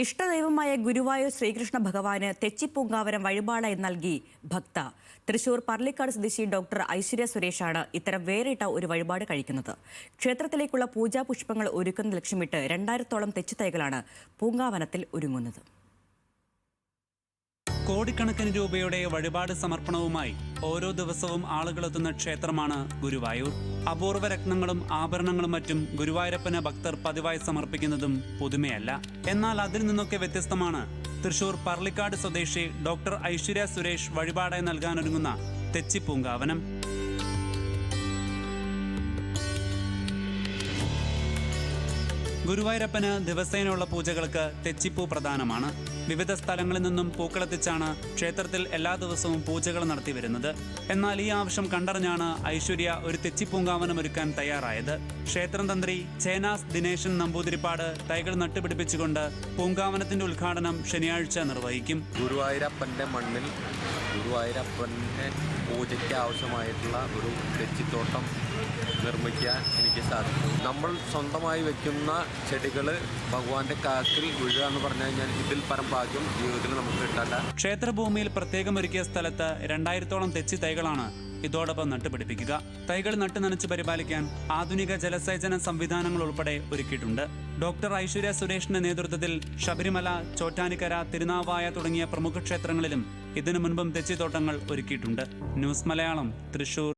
ഇഷ്ടദൈവമായ ഗുരുവായൂർ ശ്രീകൃഷ്ണ ഭഗവാന് തെച്ചിപ്പൂങ്കാവനം വഴിപാടായി നൽകി ഭക്ത. തൃശൂർ പർളിക്കാട് സ്വദേശി ഡോക്ടർ ഐശ്വര്യ സുരേഷാണ് ഇത്തരം വേറിട്ട ഒരു വഴിപാട് കഴിക്കുന്നത്. ക്ഷേത്രത്തിലേക്കുള്ള പൂജാപുഷ്പങ്ങൾ ഒരുക്കുന്ന ലക്ഷ്യമിട്ട് 2000-ഓളം തെച്ചിത്തൈകളാണ് പൂങ്കാവനത്തിൽ ഒരുങ്ങുന്നത്. കോടിക്കണക്കിന് രൂപയുടെ വഴിപാട് സമർപ്പണവുമായി ഓരോ ദിവസവും ആളുകളെത്തുന്ന ക്ഷേത്രമാണ് ഗുരുവായൂർ. അപൂർവ രത്നങ്ങളും ആഭരണങ്ങളും മറ്റും ഗുരുവായൂരപ്പന് ഭക്തർ പതിവായി സമർപ്പിക്കുന്നതും പുതുമയല്ല. എന്നാൽ അതിൽ നിന്നൊക്കെ വ്യത്യസ്തമാണ് തൃശൂർ പർളിക്കാട് സ്വദേശി ഡോക്ടർ ഐശ്വര്യ സുരേഷ് വഴിപാടായി നൽകാനൊരുങ്ങുന്ന തെച്ചിപ്പൂങ്കാവനം. ഗുരുവായൂരപ്പന് ദിവസേനയുള്ള പൂജകൾക്ക് തെച്ചിപ്പൂ പ്രധാനമാണ്. വിവിധ സ്ഥലങ്ങളിൽ നിന്നും പൂക്കളെത്തിച്ചാണ് ക്ഷേത്രത്തിൽ എല്ലാ ദിവസവും പൂജകൾ നടത്തി വരുന്നത്. എന്നാൽ ഈ ആവശ്യം കണ്ടറിഞ്ഞാണ് ഐശ്വര്യ ഒരു തെച്ചിപ്പൂങ്കാവനം ഒരുക്കാൻ തയ്യാറായത്. ക്ഷേത്രം തന്ത്രി ചേനാസ് ദിനേശൻ നമ്പൂതിരിപ്പാട് തൈകൾ നട്ടുപിടിപ്പിച്ചുകൊണ്ട് പൂങ്കാവനത്തിന്റെ ഉദ്ഘാടനം ശനിയാഴ്ച നിർവഹിക്കും. ഗുരുവായൂരപ്പന്റെ മണ്ണിൽ ഗുരുവായൂരപ്പന്റെ പൂജയ്ക്ക് ആവശ്യമായിട്ടുള്ള ഒരു തെച്ചിത്തോട്ടം നിർമ്മിക്കാൻ എനിക്ക് സാധിക്കും. നമ്മൾ സ്വന്തമായി വെക്കുന്ന ചെടികൾ ഭഗവാന്റെ കാക്കിൽ വീഴുക എന്ന് പറഞ്ഞു കഴിഞ്ഞാൽ ഇതിൽ പരം ഭാഗ്യം ജീവിതത്തിൽ നമുക്ക് കിട്ടല്ല. ക്ഷേത്രഭൂമിയിൽ പ്രത്യേകം ഒരുക്കിയ സ്ഥലത്ത് 2000-ഓളം തെച്ചി തൈകളാണ് ഇതോടൊപ്പം നട്ടുപിടിപ്പിക്കുക. തൈകൾ നട്ടു നനച്ച് പരിപാലിക്കാൻ ആധുനിക ജലസേചന സംവിധാനങ്ങൾ ഉൾപ്പെടെ ഒരുക്കിയിട്ടുണ്ട്. ഡോക്ടർ ഐശ്വര്യ സുരേഷിന്റെ നേതൃത്വത്തിൽ ശബരിമല, ചോറ്റാനിക്കര, തിരുനാവായ തുടങ്ങിയ പ്രമുഖ ക്ഷേത്രങ്ങളിലും ഇതിനു മുൻപും തെച്ചിത്തോട്ടങ്ങൾ ഒരുക്കിയിട്ടുണ്ട്. ന്യൂസ് മലയാളം, തൃശൂർ.